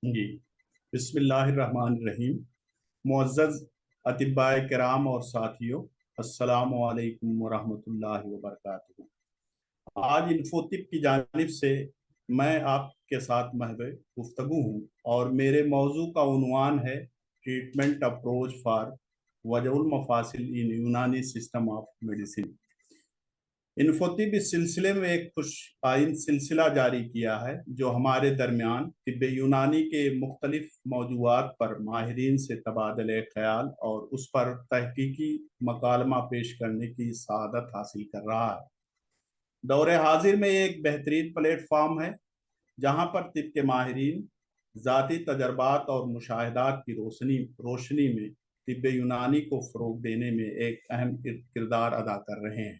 जी, बिस्मिल्लाहिर्रहमानिर्रहीम। मुअज़्ज़ज़ अतिब्बाए किराम और साथियों, अस्सलामु अलैकुम वरहमतुल्लाहि वबरकातुहू। आज इन्फोतिप की जानिब से मैं आपके साथ महज़ गुफ्तगू हूँ और मेरे मौजू का उन्वान है ट्रीटमेंट अप्रोच फॉर वजहुल मफासिल इन यूनानी सिस्टम ऑफ मेडिसिन। इन्फोतिब इस सिलसिले में एक खुश आइन सिलसिला जारी किया है जो हमारे दरमियान तिब्ब यूनानी के मुख्तलिफ मौजूआत पर माहिरीन से तबादले ख्याल और उस पर तहकीकी मकालमा पेश करने की सआदत हासिल कर रहा है। दौरे हाजिर में एक बेहतरीन प्लेटफार्म है जहां पर तिब्ब के माहिरीन ज़ाती तजर्बात और मुशाहिदात की रोशनी में तिब्ब यूनानी को फ़रोग देने में एक अहम किरदार अदा कर रहे हैं।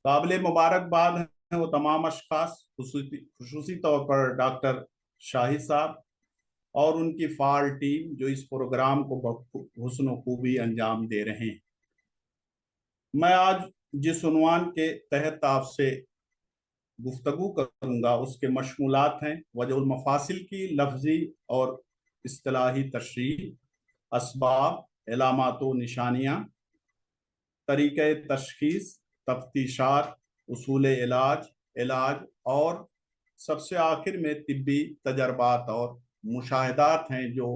काबिल मुबारकबाद हैं वो तमाम अशखास, खुसूसी तौर पर डॉक्टर शाहिद साहब और उनकी फाल टीम जो इस प्रोग्राम को हुस्न खूबी अंजाम दे रहे हैं। मैं आज जिस उन्वान के तहत आपसे गुफ्तगू करूंगा उसके मशमूलात हैं वजहुल मफासिल की लफ्जी और इस्तिलाही तशरीह, असबाब, इलामात व निशानियाँ, तरीक़े तशखीस, तफ्तीशात, उसूल इलाज, इलाज और सबसे आखिर में तिब्बी तजर्बात और मुशाहिदात हैं जो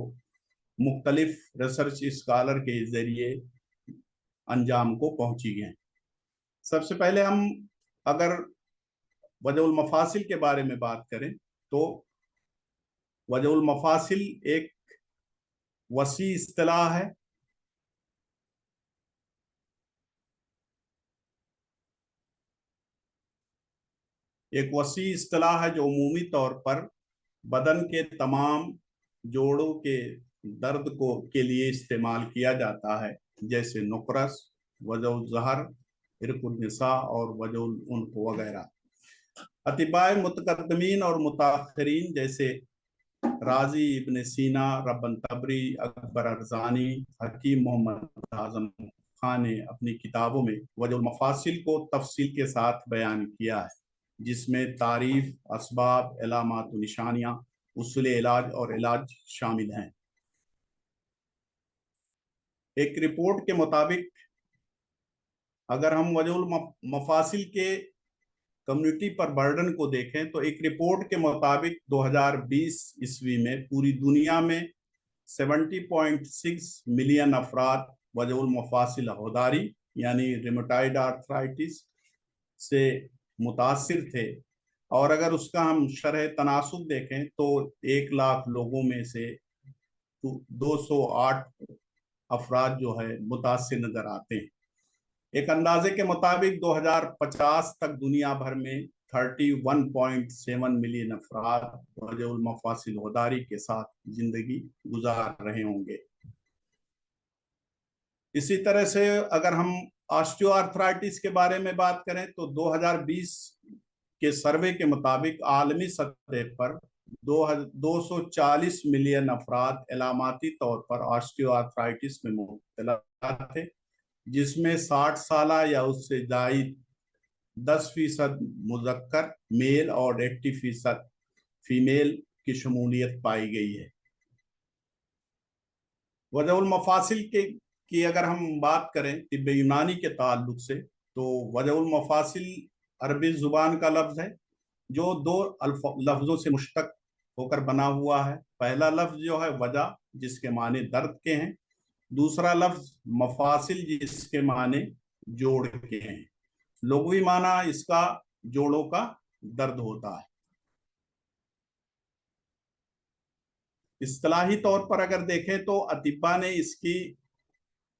मुख्तलिफ रिसर्च स्कॉलर के ज़रिए अंजाम को पहुँची हैं। सबसे पहले हम अगर वजहुल मफासिल के बारे में बात करें तो वजहुल मफासिल एक वसी इस्तिलाह है। एक वसी इस्तिलाह है जो उमूमी तौर पर बदन के तमाम जोड़ों के दर्द को के लिए इस्तेमाल किया जाता है, जैसे नुकरस, वजहुल ज़हर, इरकुन निसा और वजहुल उन्फ वगैरह। अतिबाए मुतकद्दमीन और मुताखिरीन जैसे राजी, इब्न सीना, रब्बन तबरी, अकबर अरजानी, हकीम मोहम्मद आजम खान ने अपनी किताबों में वजहुल मफासिल को तफसील के साथ बयान किया है, जिसमें तारीफ, असबाब, इलामात व निशानियाँ, उसूल इलाज और इलाज शामिल हैं। एक रिपोर्ट के मुताबिक अगर हम वजहुल मफासिल के कम्युनिटी पर बर्डन को देखें तो एक रिपोर्ट के मुताबिक 2020 ईस्वी में पूरी दुनिया में 70.6 मिलियन अफराद वजहुल मफासिल होदारी यानी रिमेटॉइड आर्थराइटिस से मुतासिर थे, और अगर उसका हम शरह तनासुब देखें तो 1 लाख लोगों में से 208 अफराद जो है मुतासिर नजर आते हैं। एक अंदाजे के मुताबिक 2050 तक दुनिया भर में 31.7 मिलियन अफराद वजहुल मफासिल होदारी के साथ जिंदगी गुजार रहे होंगे। इसी तरह से अगर हम ऑस्टियोआर्थराइटिस के बारे में बात करें तो 2020 के सर्वे के मुताबिक आलमी सतह पर 240 मिलियन अफराद इलामाती तौर पर ऑस्टियोआर्थराइटिस में मुब्तला थे, जिसमें 60 साल या उससे जायद 10% मुज़क्कर मेल और 80% फीमेल की शमूलियत पाई गई है। वजहुल मफासिल की अगर हम बात करें तिब्ब यूनानी के ताल्लुक से तो वजहुल मफासिल अरबी जुबान का लफ्ज़ है जो 2 लफ्ज़ों से मुश्तक होकर बना हुआ है। पहला लफ्ज़ जो है वजह, जिसके माने दर्द के हैं, दूसरा लफ्ज़ मफासिल जिसके माने जोड़ के हैं। लुग़वी माना इसका जोड़ों का दर्द होता है। इस्तिलाही तौर पर अगर देखें तो अतिब्बा ने इसकी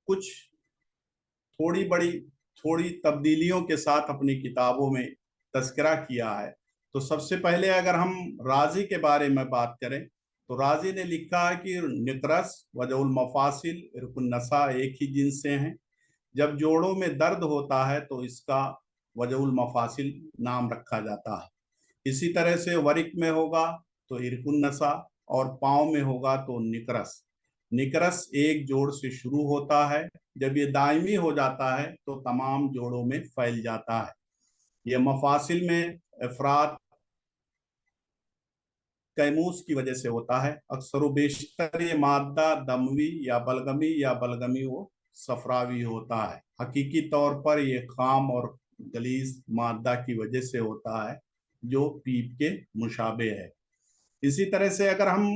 कुछ थोड़ी तब्दीलियों के साथ अपनी किताबों में तज़किरा किया है। तो सबसे पहले अगर हम राजी के बारे में बात करें तो राजी ने लिखा है कि निकरस, वजहुल मफासिल, इरकुन नसा एक ही जिन्स से हैं। जब जोड़ों में दर्द होता है तो इसका वजहुल मफासिल नाम रखा जाता है। इसी तरह से वरिक में होगा तो इरकुन नसा और पाँव में होगा तो निकरस। निकरस एक जोड़ से शुरू होता है, जब ये दायमी हो जाता है तो तमाम जोड़ों में फैल जाता है। यह मफासिल में अफराद कैमूस की वजह से होता है। अक्सर व बेशतर ये मादा दमवी या बलगमी वो सफरावी होता है। हकीकी तौर पर ये खाम और गलीज मादा की वजह से होता है जो पीप के मुशाबे है। इसी तरह से अगर हम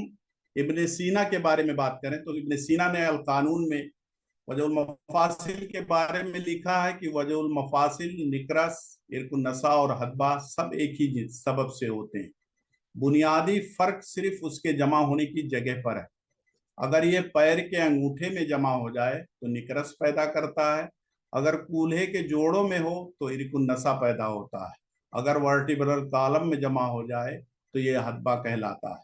इब्ने सीना के बारे में बात करें तो इब्ने सीना ने अल कानून में वजहुल मफासिल के बारे में लिखा है कि वजहुल मफासिल निकरस, इरकुन नसा और हदबा सब एक ही सबब से होते हैं। बुनियादी फर्क सिर्फ उसके जमा होने की जगह पर है। अगर ये पैर के अंगूठे में जमा हो जाए तो निकरस पैदा करता है, अगर कूल्हे के जोड़ों में हो तो इरकुन नसा पैदा होता है, अगर वर्टिब्रल कॉलम में जमा हो जाए तो ये हदबा कहलाता है।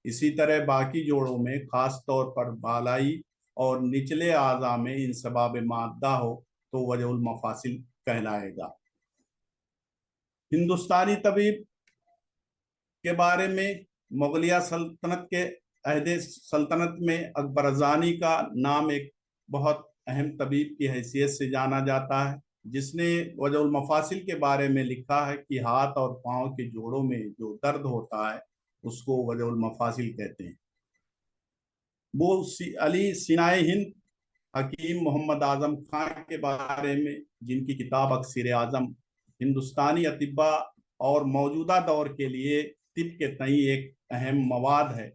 इसी तरह बाकी जोड़ों में, खास तौर पर बालाई और निचले आज़ा में इंसबाब मादा हो तो वजहुल मफासिल कहलाएगा। हिंदुस्तानी तबीब के बारे में, मुगलिया सल्तनत के अहदे सल्तनत में अकबरजानी का नाम एक बहुत अहम तबीब की हैसियत से जाना जाता है, जिसने वजहुल मफासिल के बारे में लिखा है कि हाथ और पाँव के जोड़ों में जो दर्द होता है उसको वजहुल मफासिल कहते हैं। वो अली सिनाए हिंद हकीम मोहम्मद आजम खान के बारे में, जिनकी किताब अक्सर आजम हिंदुस्तानी अतिब्बा और मौजूदा दौर के लिए तिब के तई एक अहम मवाद है,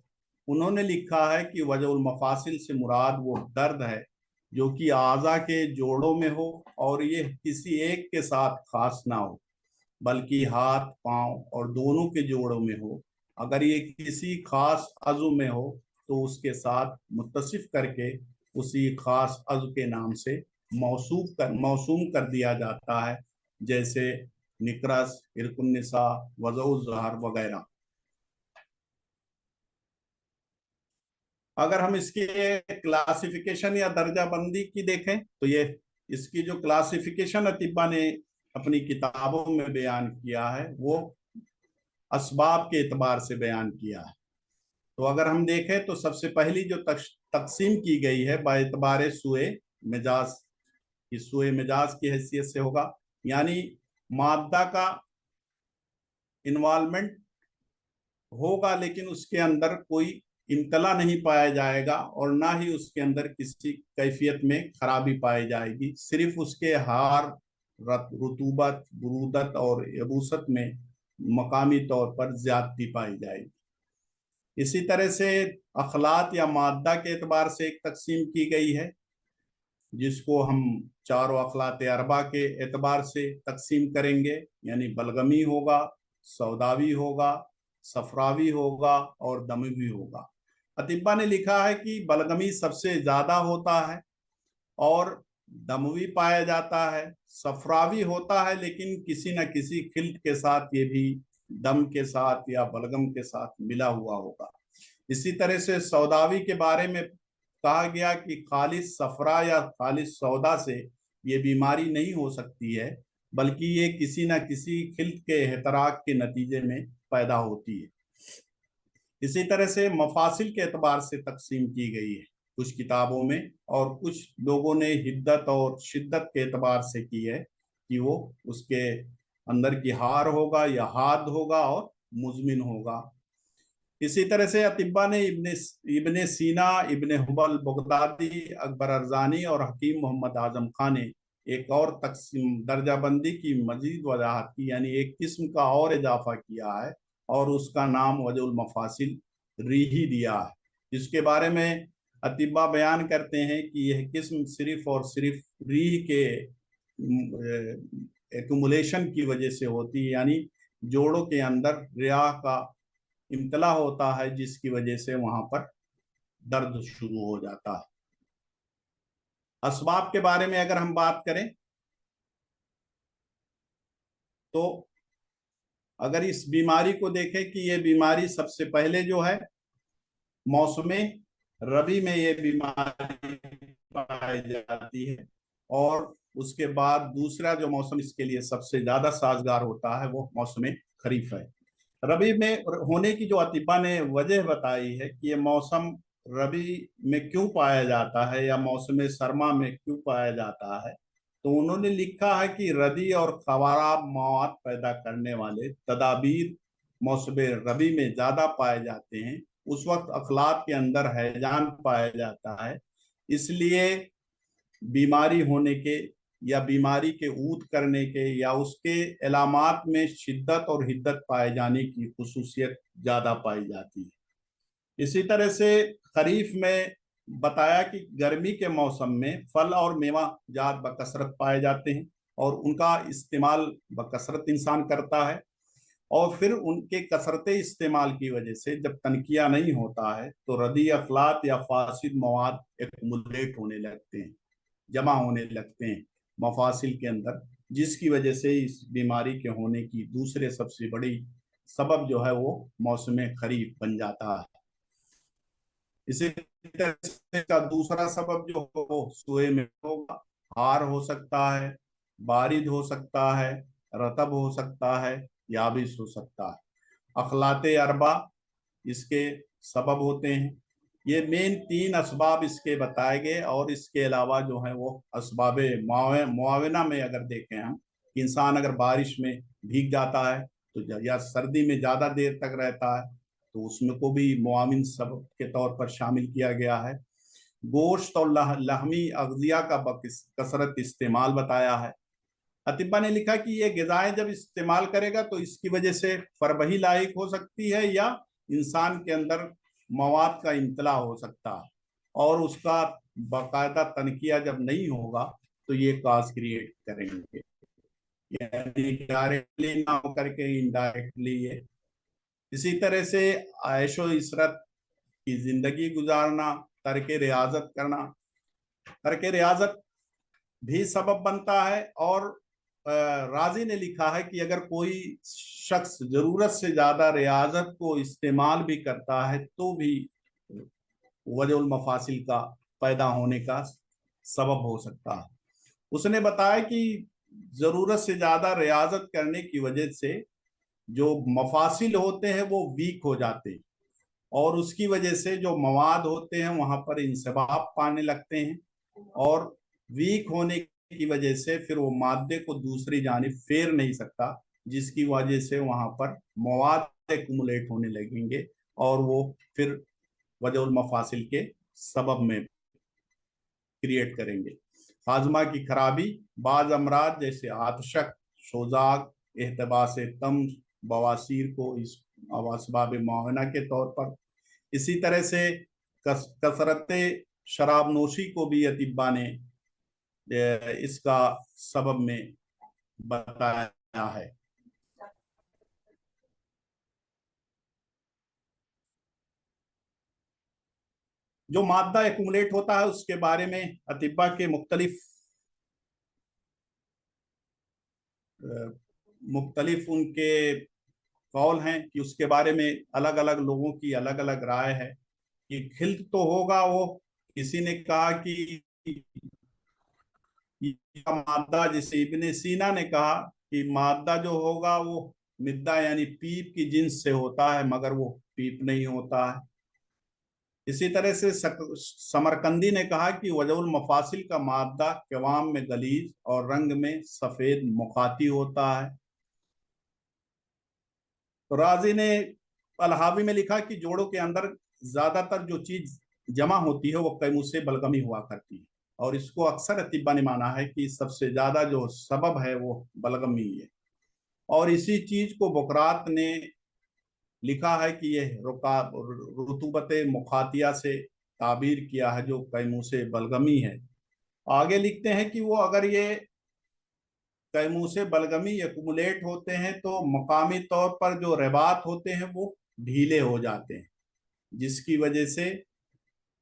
उन्होंने लिखा है कि वजहुल मफासिल से मुराद वो दर्द है जो कि आज़ा के जोड़ों में हो और ये किसी एक के साथ खास ना हो बल्कि हाथ, पांव और दोनों के जोड़ों में हो। अगर ये किसी खास अज़ु में हो तो उसके साथ मुत्तसिफ करके उसी खास अज़ु के नाम से मौसूम कर दिया जाता है, जैसे निकरस, इरकुन्निसा, वज़उज़ ज़हर वगैरह। अगर हम इसके क्लासिफिकेशन या दर्जा बंदी की देखें तो ये इसकी जो क्लासिफिकेशन अतिब्बा ने अपनी किताबों में बयान किया है वो असबाब के एतबार से बयान किया है। तो अगर हम देखें तो सबसे पहली जो तकसीम की गई है बाएतबार सुए मिजाज, इस सुए मिजाज की हैसियत से होगा, यानी मादा का इन्वॉल्वमेंट होगा लेकिन उसके अंदर कोई इम्तला नहीं पाया जाएगा और ना ही उसके अंदर किसी कैफियत में खराबी पाई जाएगी, सिर्फ उसके हार, रुतूबत, बुरूदत और यबूसत में मकामी तौर पर ज्यादती पाई जाएगी। इसी तरह से अखलात या मादा के एतबार से एक तकसीम की गई है जिसको हम चारों अखलात अरबा के एतबार से तकसीम करेंगे, यानी बलगमी होगा, सौदावी होगा, सफरावी होगा और दमवी होगा। अतिब्बा ने लिखा है कि बलगमी सबसे ज्यादा होता है और दमवी पाया जाता है, सफरावी होता है लेकिन किसी न किसी खिल्त के साथ ये भी दम के साथ या बलगम के साथ मिला हुआ होगा। इसी तरह से सौदावी के बारे में कहा गया कि खालिस सफरा या खालिस सौदा से ये बीमारी नहीं हो सकती है बल्कि ये किसी न किसी खिल्त के एहतराक के नतीजे में पैदा होती है। इसी तरह से मफासिल के एतबार से तकसीम की गई है कुछ किताबों में, और कुछ लोगों ने हिद्दत और शिद्दत के एतबार से की है कि वो उसके अंदर की हार होगा या हाद होगा और मुजमिन होगा। इसी तरह से अतिब्बा ने इब्ने सीना, इब्ने हुबल बगदादी, अकबर अरजानी और हकीम मोहम्मद आजम खान ने एक और तकसीम दर्जा बंदी की मजीद वजाहत की, यानी एक किस्म का और इजाफा किया है और उसका नाम वजहुल मफासिल रीही दिया है, जिसके बारे में अतिब्बा बयान करते हैं कि यह किस्म सिर्फ और सिर्फ रीह के एक्यूमुलेशन की वजह से होती है, यानी जोड़ों के अंदर रिया का इम्तला होता है जिसकी वजह से वहां पर दर्द शुरू हो जाता है। असबाब के बारे में अगर हम बात करें तो अगर इस बीमारी को देखें कि ये बीमारी सबसे पहले जो है मौसम रबी में ये बीमारी पाई जाती है और उसके बाद दूसरा जो मौसम इसके लिए सबसे ज्यादा साजगार होता है वो मौसम खरीफ है। रबी में होने की जो अतिब्बा ने वजह बताई है कि ये मौसम रबी में क्यों पाया जाता है या मौसम सरमा में क्यों पाया जाता है, तो उन्होंने लिखा है कि रदी और खवाराब मवाद पैदा करने वाले तदाबीर मौसम रबी में ज़्यादा पाए जाते हैं, उस वक्त अखलाक के अंदर हैजान पाया जाता है। इसलिए बीमारी होने के या बीमारी के ऊद करने के या उसके अलामात में शिद्दत और हिद्दत पाए जाने की खुसूसियत ज़्यादा पाई जाती है। इसी तरह से खरीफ में बताया कि गर्मी के मौसम में फल और मेवा जात बकसरत पाए जाते हैं और उनका इस्तेमाल बकसरत इंसान करता है, और फिर उनके कसरत इस्तेमाल की वजह से जब तनकिया नहीं होता है तो रदी अखलात या फासिद मवाद एक्मुलेट होने लगते हैं, जमा होने लगते हैं मफासिल के अंदर, जिसकी वजह से इस बीमारी के होने की दूसरे सबसे बड़ी सबब जो है वो मौसम खरीफ बन जाता है। इसी तरह से का दूसरा सबब जो हो वो सुए में होगा। हार हो सकता है, बारिद हो सकता है, रतब हो सकता है, याबिस हो सकता है। अखलाते अरबा इसके सबब होते हैं। ये मेन 3 असबाब इसके बताए गए, और इसके अलावा जो है वो असबाब मुआवना में अगर देखें हम, इंसान अगर बारिश में भीग जाता है तो या सर्दी में ज़्यादा देर तक रहता है तो उसमें को भी मुआविन सबब के तौर पर शामिल किया गया है। गोश्त और लहमी अग़ज़िया का कसरत इस्तेमाल बताया है। अतिब्बा ने लिखा कि ये ग़िज़ाएं जब इस्तेमाल करेगा तो इसकी वजह से फरबही लायक हो सकती है या इंसान के अंदर मवाद का इंतला हो सकता है, और उसका बाकायदा तनकिया जब नहीं होगा तो ये काज क्रिएट करेंगे, यानी डायरेक्टली ना हो करके इनडायरेक्टली ये। इसी तरह से ऐशो इसरत की जिंदगी गुजारना, तर्क रियाजत करना, तर्क रियाजत भी सबब बनता है। और राजी ने लिखा है कि अगर कोई शख्स जरूरत से ज्यादा रियाजत को इस्तेमाल भी करता है तो भी वजहुल मफासिल का पैदा होने का सबब हो सकता है। उसने बताया कि जरूरत से ज्यादा रियाजत करने की वजह से जो मफासिल होते हैं वो वीक हो जाते हैं, और उसकी वजह से जो मवाद होते हैं वहां पर इंसबाब पाने लगते हैं, और वीक होने की वजह से फिर वो मादे को दूसरी जानिब फेर नहीं सकता, जिसकी वजह से वहां पर मवाद एक्मुलेट होने लगेंगे और वो फिर वजहुल मफासिल के सबब में क्रिएट करेंगे। हाजमा की खराबी, बाज अमराज जैसे आतशक, शोजाक, एहतबास तम, बवासीर को इस असबाब मुआवना के तौर पर। इसी तरह से कसरत शराब नोशी को भी अतिब्बा ने इसका सबब में बताया है। जो मादा एक्मुलेट होता है उसके बारे में अतिब्बा के मुख्तलिफ उनके कौल हैं कि उसके बारे में अलग अलग लोगों की अलग अलग राय है कि खिल्त तो होगा वो। किसी ने कहा कि मादा, जैसे इब्ने सीना ने कहा कि मादा जो होगा वो मिद्दा यानी पीप की जिन्स से होता है, मगर वो पीप नहीं होता है। इसी तरह से समरकंदी ने कहा कि वजहुल मफासिल का मादा क़वाम में गलीज और रंग में सफेद मुखाती होता है। तो राजी ने अलहावी में लिखा कि जोड़ों के अंदर ज्यादातर जो चीज जमा होती है वो कैमुसे बलगमी हुआ करती है, और इसको अक्सर अतिब्बा ने माना है कि सबसे ज्यादा जो सबब है वो बलगमी है। और इसी चीज को बुकरात ने लिखा है कि यह रुतूबत मुखातिया से ताबीर किया है जो कैमुसे बलगमी है। आगे लिखते हैं कि वो अगर ये कैमुसे बलगमी एक्मुलेट होते हैं तो मकामी तौर पर जो रबात होते हैं वो ढीले हो जाते हैं, जिसकी वजह से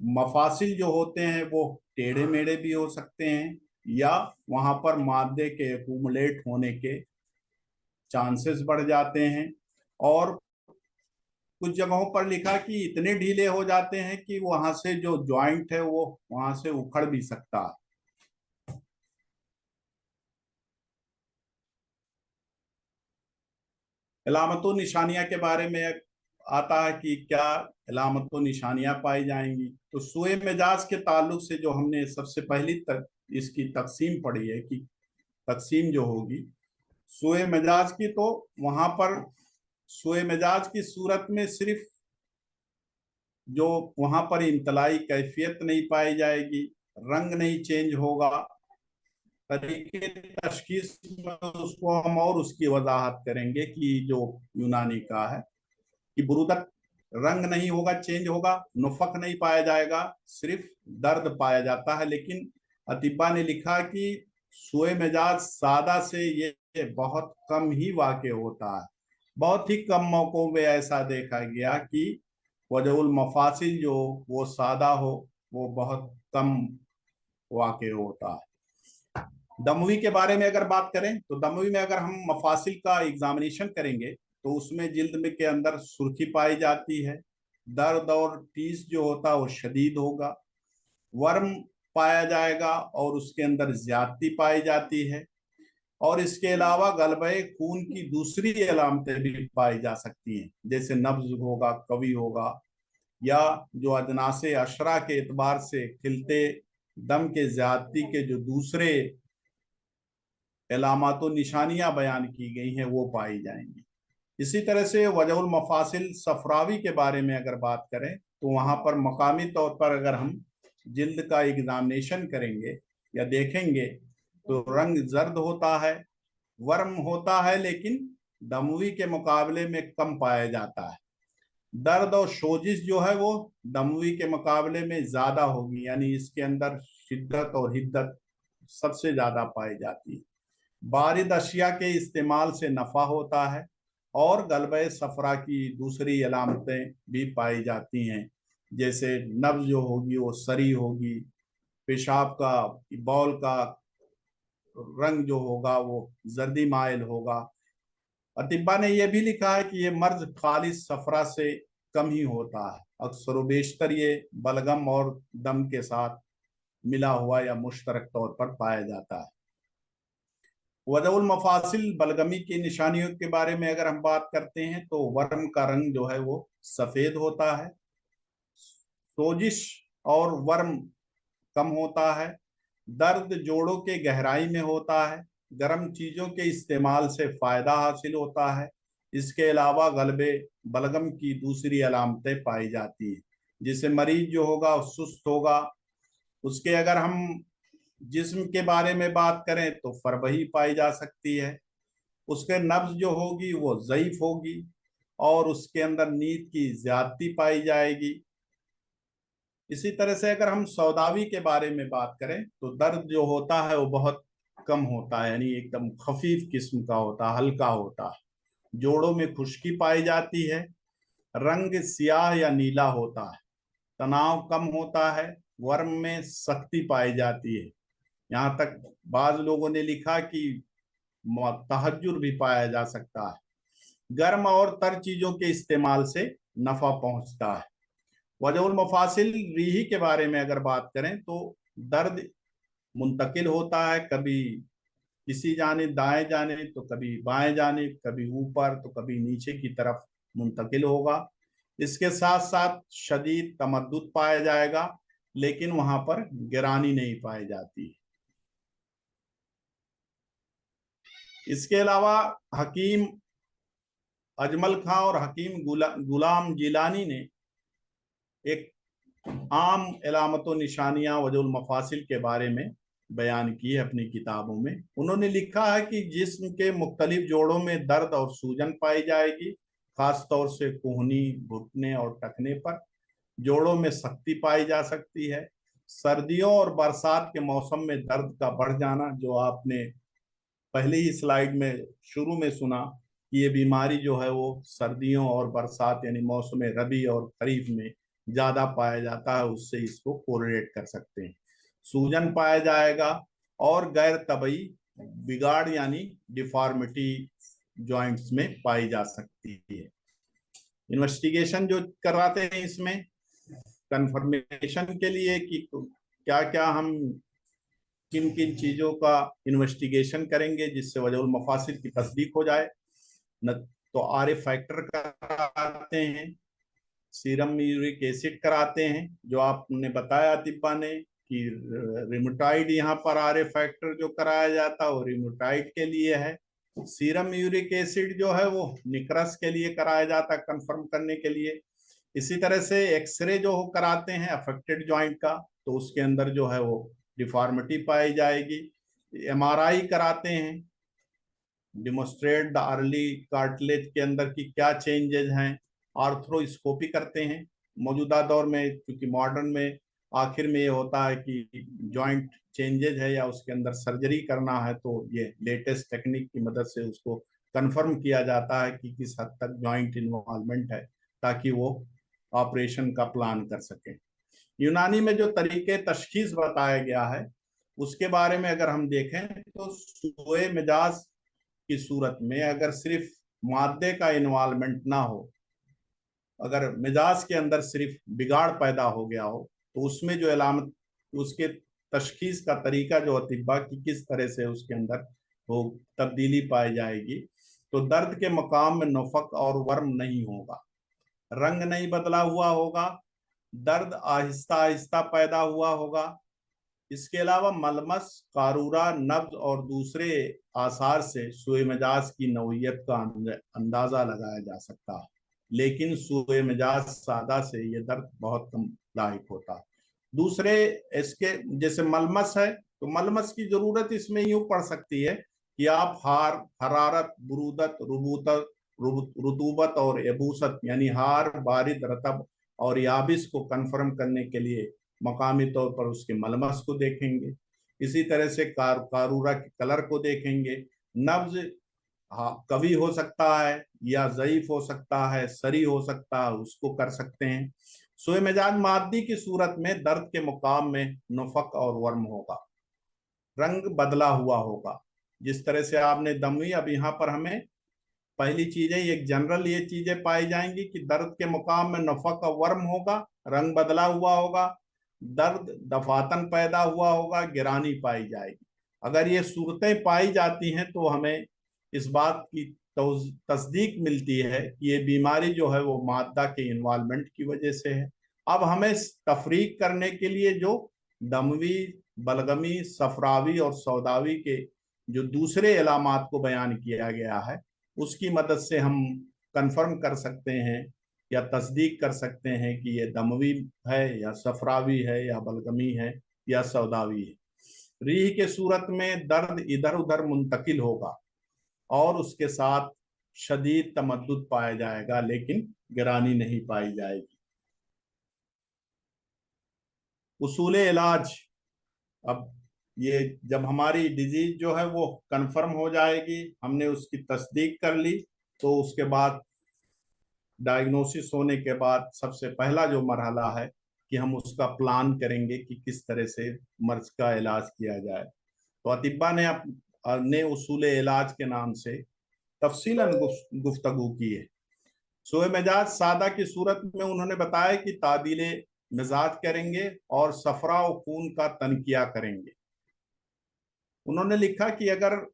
मफासिल जो होते हैं वो टेढ़े मेढ़े भी हो सकते हैं, या वहां पर मादे के एक्मुलेट होने के चांसेस बढ़ जाते हैं। और कुछ जगहों पर लिखा कि इतने ढीले हो जाते हैं कि वहां से जो जॉइंट है वो वहां से उखड़ भी सकता है। अलामतों निशानियां के बारे में आता है कि क्या अलामतों निशानियां पाई जाएंगी। तो सुए मिजाज के ताल्लुक से जो हमने सबसे पहली तक इसकी तकसीम पढ़ी है कि तकसीम जो होगी सुए मिजाज की, तो वहां पर सोए मिजाज की सूरत में सिर्फ जो वहां पर इंतलाई कैफियत नहीं पाई जाएगी, रंग नहीं चेंज होगा, तरीके तशखीस में उसको हम और उसकी वजाहत करेंगे कि जो यूनानी का है कि बुरूदत, रंग नहीं होगा, चेंज होगा, नुफक नहीं पाया जाएगा, सिर्फ दर्द पाया जाता है। लेकिन अतिबा ने लिखा कि सोए मिजाज सादा से ये बहुत कम ही वाक़ होता है। बहुत ही कम मौकों में ऐसा देखा गया कि वजहुल मफासिल जो वो सादा हो, वो बहुत कम वाक़ होता है। दमवी के बारे में अगर बात करें तो दमवी में अगर हम मफासिल का एग्जामिनेशन करेंगे तो उसमें जिल्द में के अंदर सुर्खी पाई जाती है, दर्द और टीस जो होता है वो शदीद होगा, वर्म पाया जाएगा और उसके अंदर ज्यादती पाई जाती है। और इसके अलावा गलबे खून की दूसरी अलामतें भी पाई जा सकती हैं, जैसे नब्ज होगा, कवी होगा, या जो अजनासे अशरा के एतबार से खिलते दम के ज्यादती के जो दूसरे अलामत निशानियां बयान की गई हैं वो पाई जाएंगी। इसी तरह से वजहुल मफासिल सफरावी के बारे में अगर बात करें तो वहां पर मकामी तौर पर अगर हम जिल्द का एग्जामिनेशन करेंगे या देखेंगे तो रंग जर्द होता है, वर्म होता है, लेकिन दमवी के मुकाबले में कम पाया जाता है। दर्द और सोजिश जो है वो दमवी के मुकाबले में ज्यादा होगी, यानी इसके अंदर शिद्दत और हिद्दत सबसे ज्यादा पाई जाती है। बारिद अशिया के इस्तेमाल से नफा होता है और गलबे सफरा की दूसरी अलामतें भी पाई जाती हैं, जैसे नब्ज जो होगी वो सरी होगी, पेशाब का बॉल का रंग जो होगा वो जर्दी माइल होगा। अतिबा ने यह भी लिखा है कि ये मर्ज खालिस सफरा से कम ही होता है, अक्सर बेशतर ये बलगम और दम के साथ मिला हुआ या मुश्तरक तौर पर पाया जाता है। वजहुल मफासिल बलगमी की निशानियों के बारे में अगर हम बात करते हैं तो वर्म का रंग जो है वो सफेद होता है, सोजिश और वर्म कम होता है, दर्द जोड़ों के गहराई में होता है, गर्म चीजों के इस्तेमाल से फायदा हासिल होता है। इसके अलावा गलबे बलगम की दूसरी अलामतें पाई जाती है, जिससे मरीज जो होगा सुस्त होगा। उसके अगर हम जिस्म के बारे में बात करें तो फरबही पाई जा सकती है, उसके नब्ज जो होगी वो ज़ईफ होगी और उसके अंदर नींद की ज्यादती पाई जाएगी। इसी तरह से अगर हम सौदावी के बारे में बात करें तो दर्द जो होता है वो बहुत कम होता है, यानी एकदम खफीफ किस्म का होता है, हल्का होता है। जोड़ों में खुश्की पाई जाती है, रंग सियाह या नीला होता है, तनाव कम होता है, वर्म में सख्ती पाई जाती है। यहाँ तक बाज लोगों ने लिखा कि तहज्जुर भी पाया जा सकता है। गर्म और तर चीजों के इस्तेमाल से नफा पहुंचता है। वजहुल मफासिल रीही के बारे में अगर बात करें तो दर्द मुंतकिल होता है, कभी किसी जानिब दाएं जानिब तो कभी बाएं जानिब, कभी ऊपर तो कभी नीचे की तरफ मुंतकिल होगा। इसके साथ साथ शदीद तमद्दुद पाया जाएगा, लेकिन वहां पर गिरानी नहीं पाई जाती। इसके अलावा हकीम अजमल खां और हकीम गुलाम जिलानी ने एक आम अलामत निशानियां वजहुल मफासिल के बारे में बयान की है अपनी किताबों में। उन्होंने लिखा है कि जिस्म के मुख्तलिफ जोड़ों में दर्द और सूजन पाई जाएगी, खास तौर से कोहनी, घुटने और टखने पर। जोड़ों में सख्ती पाई जा सकती है। सर्दियों और बरसात के मौसम में दर्द का बढ़ जाना, जो आपने पहले ही स्लाइड में शुरू में सुना कि ये बीमारी जो है वो सर्दियों और बरसात यानी मौसम रबी और खरीफ में ज्यादा पाया जाता है, उससे इसको कोरिलेट कर सकते हैं। सूजन पाया जाएगा और गैर तबई बिगाड़ यानी डिफॉर्मिटी जॉइंट्स में पाई जा सकती है। इन्वेस्टिगेशन जो कराते हैं इसमें कंफर्मेशन के लिए कि क्या क्या हम किन किन चीजों का इन्वेस्टिगेशन करेंगे जिससे वजहुल मफासिल की तस्दीक हो जाए, न तो आर फैक्टर कराते हैं, सीरम यूरिक एसिड कराते हैं, जो आपने बताया तिब्बा ने कि रिमोटाइड यहाँ पर आर फैक्टर जो कराया जाता है वो रिमोटाइड के लिए है। सीरम यूरिक एसिड जो है वो निकरस के लिए कराया जाता है, कंफर्म करने के लिए। इसी तरह से एक्सरे जो हो कराते हैं अफेक्टेड जॉइंट का, तो उसके अंदर जो है वो डिफॉर्मिटी पाई जाएगी। एमआरआई कराते हैं, डिमोस्ट्रेट द अर्ली कार्टिलेज के अंदर की क्या चेंजेस हैं। आर्थ्रोस्कोपी करते हैं। मौजूदा दौर में क्योंकि मॉडर्न में आखिर में ये होता है कि जॉइंट चेंजेस है या उसके अंदर सर्जरी करना है, तो ये लेटेस्ट टेक्निक की मदद से उसको कंफर्म किया जाता है कि किस हद तक जॉइंट इन्वॉल्वमेंट है, ताकि वो ऑपरेशन का प्लान कर सकें। यूनानी में जो तरीके तशखीस बताया गया है उसके बारे में अगर हम देखें तो सोए मिजाज की सूरत में अगर सिर्फ मादे का इन्वॉल्वमेंट ना हो, अगर मिजाज के अंदर सिर्फ बिगाड़ पैदा हो गया हो, तो उसमें जो अलामत, उसके तशखीस का तरीका जो अतिब्बा की किस तरह से उसके अंदर वो तब्दीली पाई जाएगी, तो दर्द के मकाम में नफक और वर्म नहीं होगा, रंग नहीं बदला हुआ होगा, दर्द आहिस्ता आहिस्ता पैदा हुआ होगा। इसके अलावा मलमस, कारूरा, नब्ज और दूसरे आसार से सोए मिजाज की नौयत का अंदाजा लगाया जा सकता है, लेकिन सोए मिजाज सादा से ये दर्द बहुत कम लायक होता है। दूसरे इसके जैसे मलमस है, तो मलमस की जरूरत इसमें यूं पड़ सकती है कि आप हार, हरारत, बुरूदत, रुबूतत, रुतूबत और यबूसत यानी हार, बारिद, रतब और याबिस को कंफर्म करने के लिए मकामी तौर पर उसके मलमस को देखेंगे। इसी तरह से कारूरा के कलर को देखेंगे। नब्ज, हाँ, कवि हो सकता है या ज़ईफ हो सकता है, सरी हो सकता है, उसको कर सकते हैं। सोए मिजाज मादी की सूरत में दर्द के मुकाम में नुफक और वर्म होगा, रंग बदला हुआ होगा। जिस तरह से आपने दमवी, अब यहाँ पर हमें पहली चीजें एक जनरल ये चीजें पाई जाएंगी कि दर्द के मुकाम में नफक और वर्म होगा, रंग बदला हुआ होगा, दर्द दफातन पैदा हुआ होगा, गिरानी पाई जाएगी। अगर ये सूरतें पाई जाती हैं तो हमें इस बात की तस्दीक मिलती है कि ये बीमारी जो है वो मादा के इन्वॉल्वमेंट की वजह से है। अब हमें तफरीक करने के लिए जो दमवी, बलगमी, सफरावी और सौदावी के जो दूसरे इलामात को बयान किया गया है उसकी मदद से हम कंफर्म कर सकते हैं या तस्दीक कर सकते हैं कि ये दमवी है या सफरावी है या बलगमी है या सौदावी है। रीह के सूरत में दर्द इधर उधर मुंतकिल होगा और उसके साथ शदीद तमद्दुद पाया जाएगा, लेकिन गिरानी नहीं पाई जाएगी। उसूल इलाज, अब ये जब हमारी डिजीज जो है वो कंफर्म हो जाएगी, हमने उसकी तस्दीक कर ली, तो उसके बाद डायग्नोसिस होने के बाद सबसे पहला जो मरहला है कि हम उसका प्लान करेंगे कि किस तरह से मर्ज का इलाज किया जाए। तो अतिब्बा ने उसूल इलाज के नाम से तफसीलन गुफ्तगू की है। सोए मिजाज सादा की सूरत में उन्होंने बताया कि तादील मिजाज करेंगे और सफरा और खून का तनकिया करेंगे। उन्होंने लिखा कि अगर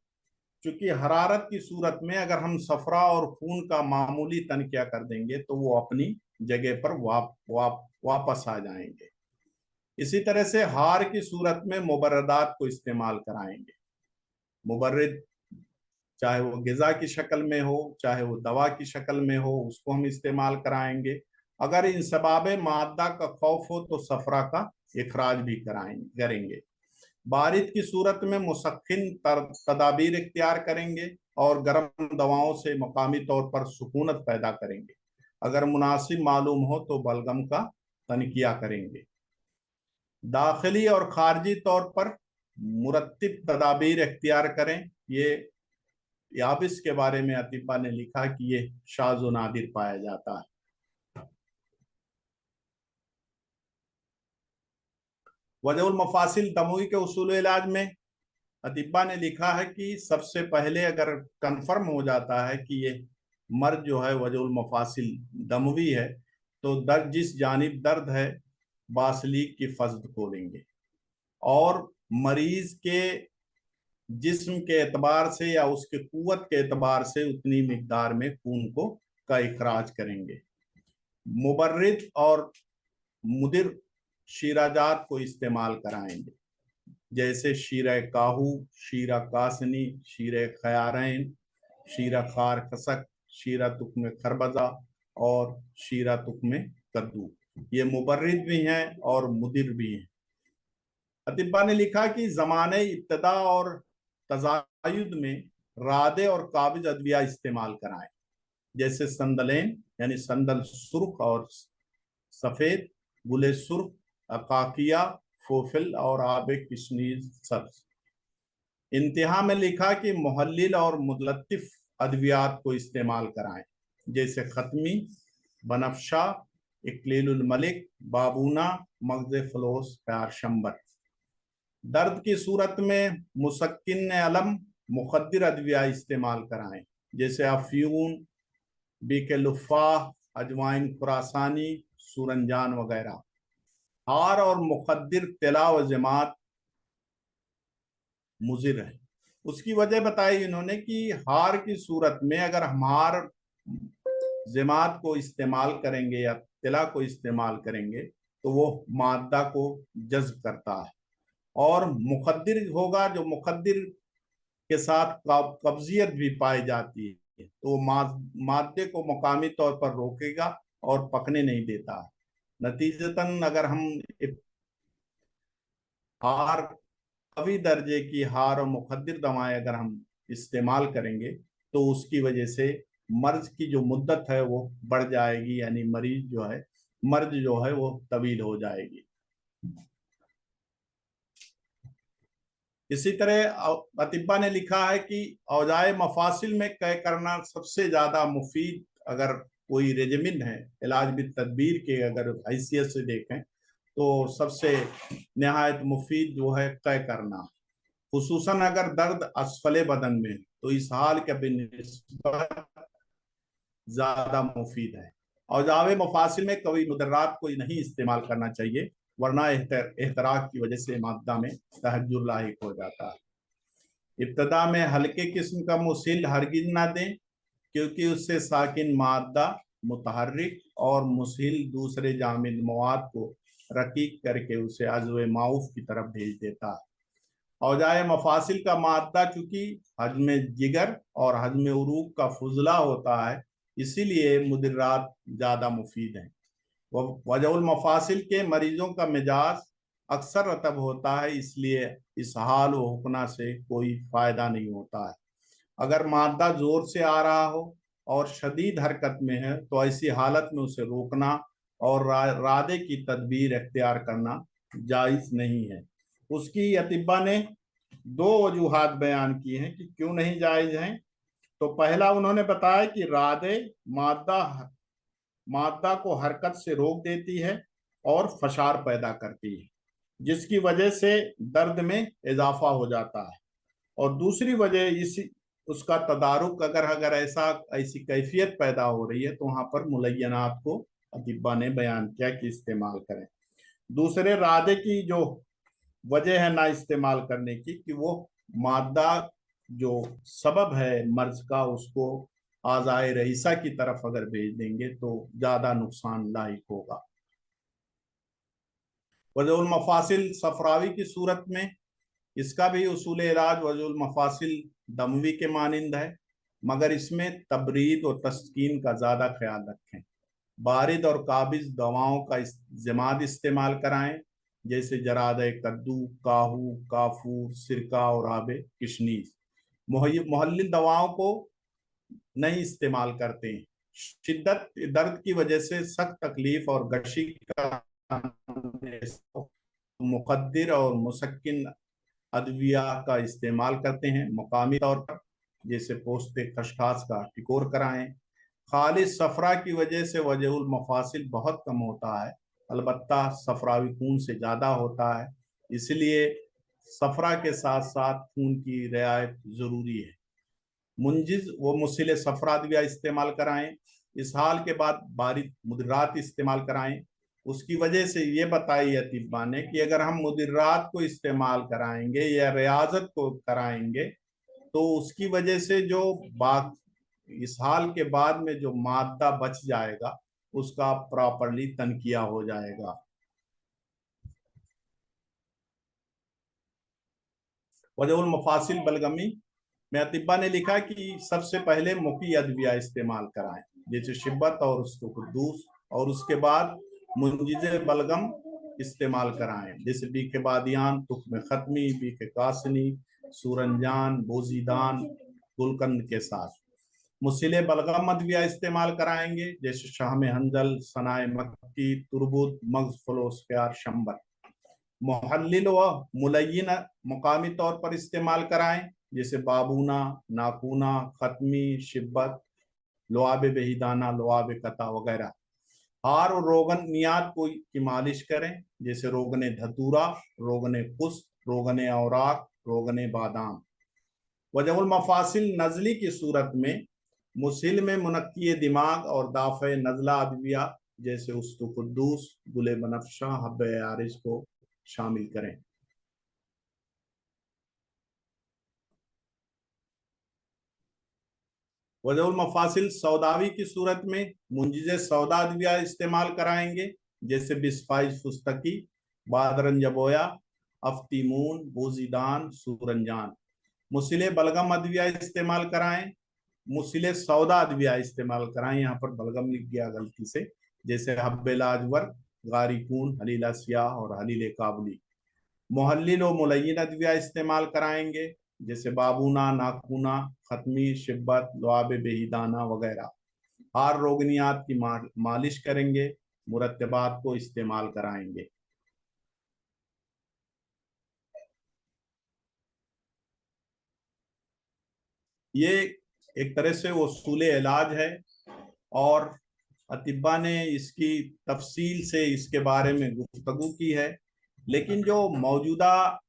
चूंकि हरारत की सूरत में अगर हम सफरा और खून का मामूली तनकिया कर देंगे तो वो अपनी जगह पर वापस आ जाएंगे। इसी तरह से हार की सूरत में मुबर्रदात को इस्तेमाल कराएंगे। मुबर्रिद चाहे वो गिजा की शक्ल में हो चाहे वो दवा की शक्ल में हो, उसको हम इस्तेमाल कराएंगे। अगर इन सबाब मादा का खौफ हो तो सफरा का इखराज भी करेंगे। बारिद की सूरत में मुसक्खिन तदाबीर इख्तियार करेंगे और गर्म दवाओं से मकामी तौर पर सुकूनत पैदा करेंगे। अगर मुनासिब मालूम हो तो बलगम का तनकिया करेंगे। दाखिली और खारजी तौर पर मुरत्तिब तदाबीर इख्तियार करें। ये याबिस के बारे में अतिब्बा ने लिखा कि ये शाज़ व नादिर पाया जाता है। वजहुल मफासिल दमोई के उसूल इलाज में अतिब्बा ने लिखा है कि सबसे पहले अगर कंफर्म हो जाता है कि ये मर्ज जो है वजहुल मफासिल दमवी है, तो दर्द जिस जानिब दर्द है बासलीक की फज्द खोलेंगे और मरीज के जिस्म के एतबार से या उसके कुव्वत के एतबार से उतनी मिकदार में खून को का इखराज करेंगे। मुबर्रिद और मुदिर शीराजात को इस्तेमाल कराएंगे, जैसे शीर काहू, शीरा कासनी, शीर खयारैन शीरा खार खसक, शीरा तुक्म खरबजा और शीरा तुक्म कद्दू। ये मुबर्रिद भी हैं और मुदिर भी हैं। अतिब्बा ने लिखा कि ज़माने इब्तदा और तज़ायुद में रादे और काबिज अद्विया इस्तेमाल कराएं, जैसे संदलेन यानी संदल सुर्ख और सफ़ेद, गुले सुर्ख, अकाकिया, फोफिल और आबे किशनीज सब्ज। इंतहा में लिखा कि मुहल्लिल और मुलत्तिफ अद्वियात को इस्तेमाल कराएं, जैसे खत्मी, बनफशा, इकलीलुल मलिक, बाबूना, मगज़ फलोस, प्यार शंबर। दर्द की सूरत में मुसक्किन अलम, मुखद्दिर अद्विया इस्तेमाल कराएं, जैसे अफ्यून, बीके लुफ़ा, अजवाइन खुरासानी, सूरंजान वगैरह। हार और मुखद्दिर तिला व जमात मुजिर है। उसकी वजह बताई इन्होंने कि हार की सूरत में अगर हम हार जमात को इस्तेमाल करेंगे या तिला को इस्तेमाल करेंगे तो वो मादा को जज्ब करता है। और मुखद्दिर होगा, जो मुखद्दिर के साथ कब्जियत भी पाई जाती है, तो मादे को मुकामी तौर पर रोकेगा और पकने नहीं देता है। नतीजतन अगर हम हार, कवी दर्जे की हार और मुखद्दिर दवाएं अगर हम इस्तेमाल करेंगे तो उसकी वजह से मर्ज की जो मुद्दत है वो बढ़ जाएगी, यानी मरीज जो है मर्ज जो है वो तवील हो जाएगी। इसी तरह अतिब्बा ने लिखा है कि औजाए मफासिल में कै करना सबसे ज्यादा मुफीद, अगर कोई रेजिमिन है इलाज बिल तदबीर के अगर हैसियत से देखें तो सबसे नहायत मुफीद जो है कै करना, खुसूसन अगर दर्द असफले बदन में तो इस हाल के बिनिस्बत ज्यादा मुफीद है। औजावे मफासिल में कभी मुदर्रात को नहीं इस्तेमाल करना चाहिए, वरना एहतराक की वजह से मादा में तहज्जुर लाहिक हो जाता है। इब्तदा में हल्के किस्म का मुसिल हरगिज ना दें, क्योंकि उससे साकिन मादा मुतहर्रिक और मुसिल दूसरे जामिद मवाद को रकीक करके उसे अज़्व माउफ की तरफ भेज देता है। औजाए मफासिल का मादा चूंकि हजम जिगर और हजम उरूक का फुजला होता है, इसीलिए मुदर्रात ज़्यादा मुफीद हैं। वजहुल मफासिल के मरीजों का मिजाज अक्सर रतब होता है, इसलिए इस हाल व हुक्ना से कोई फ़ायदा नहीं होता है। अगर मादा ज़ोर से आ रहा हो और शदीद हरकत में है तो ऐसी हालत में उसे रोकना और रादे की तदबीर इख्तियार करना जायज़ नहीं है। उसकी अतिब्बा ने दो वजूहात बयान की हैं कि क्यों नहीं जायज़ हैं। तो पहला उन्होंने बताया कि रादे मादा को हरकत से रोक देती है और फशार पैदा करती है, जिसकी वजह से दर्द में इजाफा हो जाता है। और दूसरी वजह इसी उसका तदारुक, अगर अगर ऐसी कैफियत पैदा हो रही है तो वहां पर मुलय्यनात को अतिब्बा ने बयान किया कि इस्तेमाल करें। दूसरे रादे की जो वजह है ना इस्तेमाल करने की कि वो मादा जो सबब है मर्ज का उसको आज़ाए रईसा की तरफ अगर भेज देंगे तो ज्यादा नुकसान लायक होगा। वजहुल मफासिल सफरावी की सूरत में इसका भी उसूल इलाज वजहुल मफासिल दमवी के मानिंद है, मगर इसमें तबरीद और तस्कीन का ज़्यादा ख्याल रखें। बारिद और काबिज दवाओं का जमात इस्तेमाल कराएं, जैसे जराद कद्दू, काहू, काफूर, सिरका और आबे किशनीज। मुहल्लिल दवाओं को नहीं इस्तेमाल करते हैं। शिद्दत दर्द की वजह से सख्त तकलीफ और गशी का मुकद्दिर और मुसक्किन अद्विया का इस्तेमाल करते हैं मुकामी तौर पर, जैसे पोस्ते खसखस का टिकोर कराएं। खालिस सफरा की वजह से वजहुल मफासिल बहुत कम होता है, अलबत्ता सफरावी खून से ज़्यादा होता है, इसलिए सफरा के साथ साथ खून की रियायत ज़रूरी है। मुंजिज व मुसिल सफरा अद्विया इस्तेमाल कराएं। इस हाल के बाद बारिद मुदर्रात इस्तेमाल कराएं। उसकी वजह से ये बताई अतिब्बा ने कि अगर हम मुदर्रात को इस्तेमाल कराएंगे या रियाजत को कराएंगे तो उसकी वजह से जो इस हाल के बाद में जो मादा बच जाएगा उसका प्रॉपरली तनकिया हो जाएगा। वजहुल मफासिल बलगमी में अतिब्बा ने लिखा कि सबसे पहले मुकी अदविया इस्तेमाल कराएं, जैसे शिब्बत और उस्तुकुद्दूस, और उसके बाद मुंजिज़े बलगम इस्तेमाल कराएं, जैसे बीके बादियान, तुख्म खत्मी, बीके कासनी, सूरंजान, बोजीदान, गुलकंद के साथ। मुसिले बलगम अदविया इस्तेमाल कराएंगे, जैसे शाम हंजल, सनाए मक्की, तुरबुत, मग्ज फलोस प्यार, शंबर। मुहल्लिल व मुलय्यिन मुकामी तौर पर इस्तेमाल कराएं, जैसे बाबूना, नाकूना, खत्मी, शिब्बत, लुआब बेहिदाना, लुआब कता वगैरह। हार और रोगन नियात की मालिश करें, जैसे रोगने धतूरा, रोगने कुस्त, रोगने औराक, रोगने बादाम। वजहुल मफासिल नजली की सूरत में मुसिल में मुनक्की दिमाग और दाफ़े नजला अदविया जैसे उस्तुकुद्दूस, गुले बनफशा, हब्बे यारिस को शामिल करें। वजहुल मफासिल सौदावी की सूरत में मुंजिज़े सौदा अदविया इस्तेमाल कराएंगे, जैसे बिस्फाइज फुस्तकी, बादरन जबोया, अफ्तीमून, बोजीदान, सूरंजान। मुसिले बलगम अदविया इस्तेमाल कराएं, मुसिले सौदा अदविया इस्तेमाल कराएं, यहाँ पर बलगम लिख गया गलती से, जैसे हब्बे लाजवर, गारिकून, हलीला सियाह और हलील काबुली। मुहल्लिल और मुलय्यिन अदविया इस्तेमाल कराएंगे, जैसे बाबूना, नाखूना, खत्मी, शिब्बत, लुआब बेहिदाना वगैरह। हार रोगनियात की मालिश करेंगे, मुरत्तबात को इस्तेमाल कराएंगे। ये एक तरह से उसूल इलाज है, और अतिब्बा ने इसकी तफसील से इसके बारे में गुफ्तगू की है। लेकिन जो मौजूदा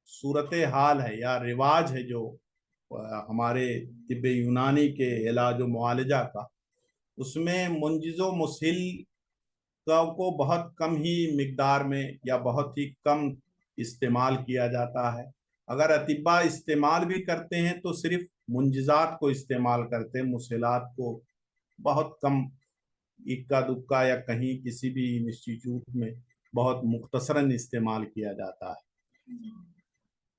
सूरत हाल है या रिवाज है जो हमारे तिब्ब यूनानी के इलाज मुआलजा का, उसमें मुंजिज़ो मुसिल को बहुत कम ही मिकदार में या बहुत ही कम इस्तेमाल किया जाता है। अगर अतिब्बा इस्तेमाल भी करते हैं तो सिर्फ मुंजिज़ात को इस्तेमाल करते हैं, मुसिलात को बहुत कम, इक्का दुक्का या कहीं किसी भी इंस्टीट्यूट में बहुत मुख्तसरन इस्तेमाल किया जाता है।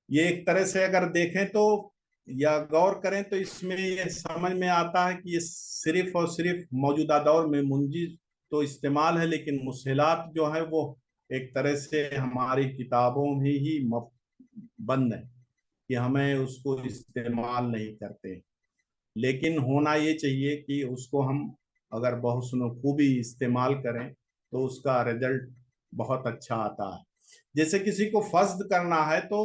ये एक तरह से अगर देखें तो या गौर करें तो इसमें ये समझ में आता है कि ये सिर्फ और सिर्फ मौजूदा दौर में मुंजिज तो इस्तेमाल है, लेकिन मुसहलात जो है वो एक तरह से हमारी किताबों में ही बंद है कि हमें उसको इस्तेमाल नहीं करते। लेकिन होना ये चाहिए कि उसको हम अगर बहुस्न खूबी इस्तेमाल करें तो उसका रिजल्ट बहुत अच्छा आता है। जैसे किसी को फस्द करना है तो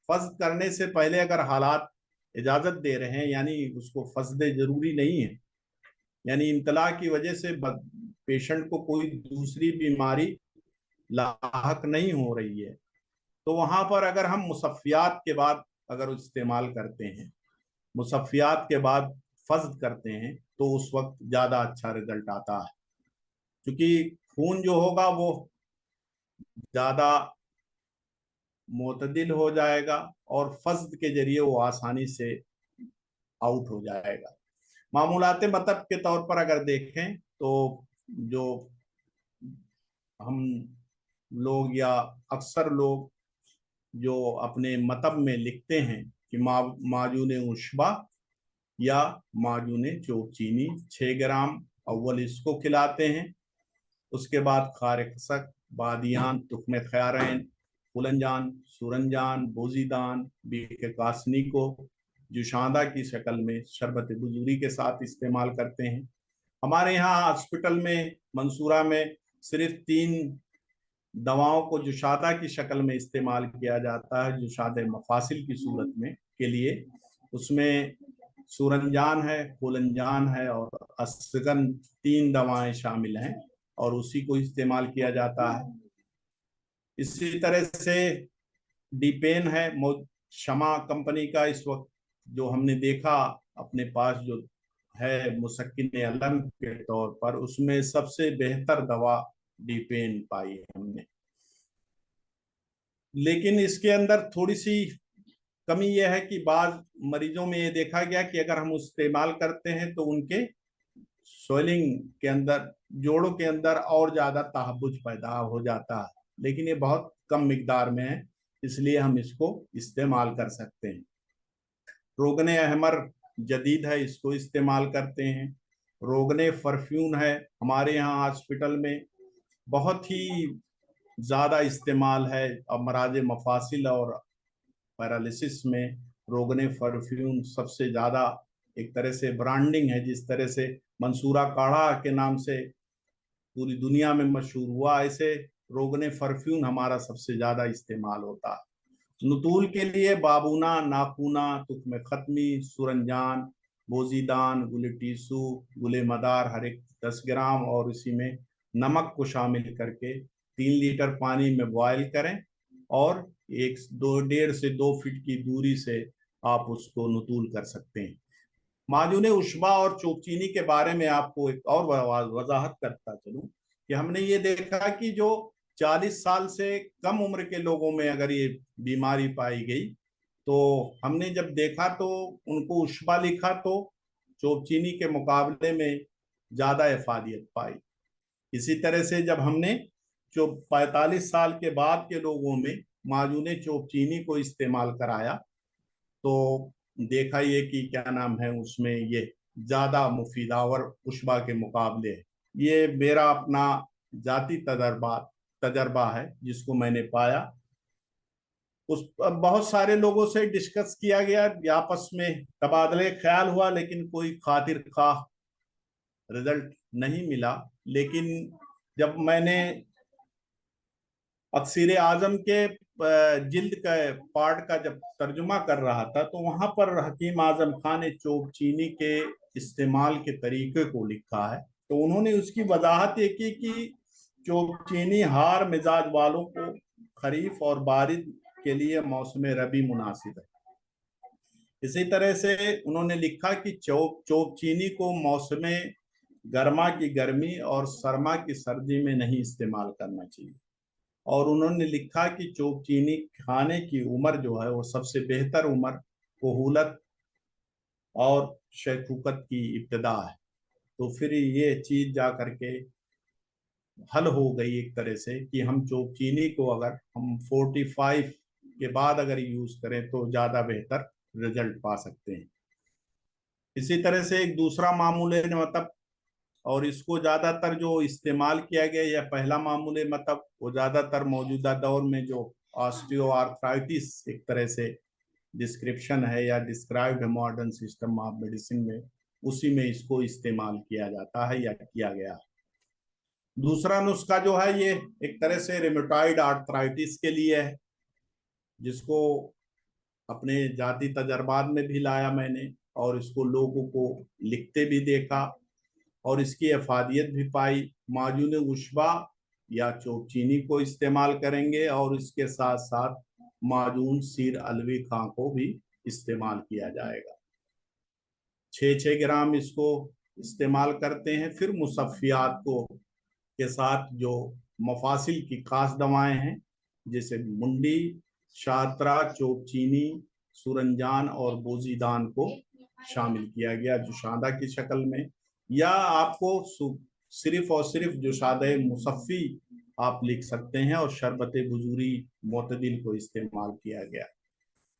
फस्द करने से पहले अगर हालात इजाजत दे रहे हैं, यानी उसको फस्द जरूरी नहीं है, यानी इम्तला की वजह से पेशेंट को कोई दूसरी बीमारी लाहक नहीं हो रही है, तो वहां पर अगर हम मुसफ़ियात के बाद अगर इस्तेमाल करते हैं, मुसफ़ियात के बाद फस्द करते हैं, तो उस वक्त ज्यादा अच्छा रिजल्ट आता है, क्योंकि खून जो होगा वो ज्यादा मोतदिल हो जाएगा और फस्द के जरिए वो आसानी से आउट हो जाएगा। मामूलात मतब के तौर पर अगर देखें तो जो हम लोग या अक्सर लोग जो अपने मतब में लिखते हैं कि माजून उशबा या माजून चोचीनी 6 ग्राम अव्वल इसको खिलाते हैं, उसके बाद खार खसक, बादियान, तुख्म खैरैन, फुलंजान, सूरंजान, बोजीदान, बीक कासनी को जुशादा की शक्ल में शरबत बुजूरी के साथ इस्तेमाल करते हैं। हमारे यहाँ हॉस्पिटल में मंसूरा में सिर्फ 3 दवाओं को जुशादा की शक्ल में इस्तेमाल किया जाता है, जुशाद मफासिल की सूरत में के लिए। उसमें सूरंजान है, फुलंजान है और अस्गन, 3 दवाएं शामिल हैं और उसी को इस्तेमाल किया जाता है। इसी तरह से डीपेन है, शमा कंपनी का इस वक्त जो हमने देखा अपने पास जो है मुसक्किन अलम के तौर पर, उसमें सबसे बेहतर दवा डीपेन पाई है हमने। लेकिन इसके अंदर थोड़ी सी कमी यह है कि बाद मरीजों में ये देखा गया कि अगर हम इस्तेमाल करते हैं तो उनके स्वेलिंग के अंदर, जोड़ों के अंदर और ज्यादा तहब्बुज पैदा हो जाता है, लेकिन ये बहुत कम मिकदार में है, इसलिए हम इसको इस्तेमाल कर सकते हैं। रोगन अहमर जदीद है, इसको इस्तेमाल करते हैं। रोगन फरफ्यून है, हमारे यहाँ हॉस्पिटल में बहुत ही ज़्यादा इस्तेमाल है। अमराज मफासिल और पैरालिसिस में रोगन फरफ्यून सबसे ज़्यादा एक तरह से ब्रांडिंग है। जिस तरह से मंसूरा काढ़ा के नाम से पूरी दुनिया में मशहूर हुआ, ऐसे रोगन फरफ्यून हमारा सबसे ज़्यादा इस्तेमाल होता है। नतूल के लिए बाबूना, नाखूना, तुख्म खत्मी, सुरंजान, बोजीदान, गुल टीसू, गुल मदार हर एक 10 ग्राम और इसी में नमक को शामिल करके 3 लीटर पानी में बॉयल करें और 1.5 से 2 फीट की दूरी से आप उसको नतूल कर सकते हैं। माजून उशबा और चोकचीनी के बारे में आपको एक और वजाहत करता चलूं कि हमने ये देखा कि जो 40 साल से कम उम्र के लोगों में अगर ये बीमारी पाई गई तो हमने जब देखा तो उनको उशबा लिखा तो चोकचीनी के मुकाबले में ज़्यादा इफादियत पाई। इसी तरह से जब हमने जो 45 साल के बाद के लोगों में माजून चोकचीनी को इस्तेमाल कराया तो देखा ये कि क्या नाम है उसमें ये ज्यादा मुफीदावर उशबा के मुकाबले है। ये मेरा अपना जाती तजर्बा है जिसको मैंने पाया। उस बहुत सारे लोगों से डिस्कस किया गया, आपस में तबादले ख्याल हुआ, लेकिन कोई खातिर खाह रिजल्ट नहीं मिला। लेकिन जब मैंने अक्सीर आजम के जिल्द का पार्ट का जब तर्जुमा कर रहा था तो वहां पर हकीम आजम खान ने चोकचीनी के इस्तेमाल के तरीके को लिखा है। तो उन्होंने उसकी वजाहत ये की कि चोकचीनी हार मिजाज वालों को खरीफ और बारिश के लिए मौसम रबी मुनासिब है। इसी तरह से उन्होंने लिखा कि चोकचीनी को मौसम गर्मा की गर्मी और सरमा की सर्दी में नहीं इस्तेमाल करना चाहिए। और उन्होंने लिखा कि चोकचीनी खाने की उम्र जो है वो सबसे बेहतर उम्र कोहूलत और शैखुकत की इब्तदा है। तो फिर ये चीज जा करके हल हो गई एक तरह से कि हम चोकचीनी को अगर हम 45 के बाद अगर यूज करें तो ज्यादा बेहतर रिजल्ट पा सकते हैं। इसी तरह से एक दूसरा मामूल मतलब और इसको ज्यादातर जो इस्तेमाल किया गया या पहला मामूल मतलब वो ज्यादातर मौजूदा दौर में जो ऑस्टियो आर्थराइटिस एक तरह से डिस्क्रिप्शन है या described modern system of medicine में, उसी में इसको इस्तेमाल किया जाता है या किया गया है। दूसरा नुस्खा जो है ये एक तरह से रेमेटॉइड आर्थराइटिस के लिए है, जिसको अपने जाती तजर्बात में भी लाया मैंने और इसको लोगों को लिखते भी देखा और इसकी अफादियत भी पाई। माजून उशबा या चोकचीनी को इस्तेमाल करेंगे और इसके साथ साथ माजून सीर अलवी खां को भी इस्तेमाल किया जाएगा। 6-6 ग्राम इसको इस्तेमाल करते हैं। फिर मुसफ़ियात को के साथ जो मफासिल की खास दवाएं हैं जैसे मुंडी, शात्रा, चोकचीनी, सुरंजान और बोजीदान को शामिल किया गया जुशादा की शक्ल में, या आपको सिर्फ और सिर्फ जुशादे मुसफ़ी आप लिख सकते हैं और शरबत बुजूरी मोतदिल को इस्तेमाल किया गया।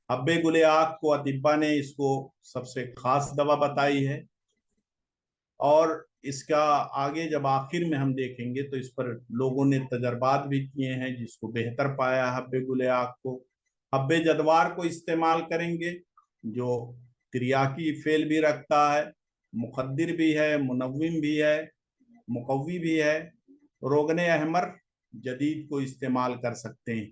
हब्बे गुले आक को अतिब्बा ने इसको सबसे खास दवा बताई है और इसका आगे जब आखिर में हम देखेंगे तो इस पर लोगों ने तजर्बात भी किए हैं जिसको बेहतर पाया। हब्बे गुले आक को हब्बे जदवार को इस्तेमाल करेंगे जो तिरियाकी फेल भी रखता है, मुखद्दिर भी है, मुनव्विम भी है, मुकव्वी भी है। रोगन अहमर जदीद को इस्तेमाल कर सकते हैं।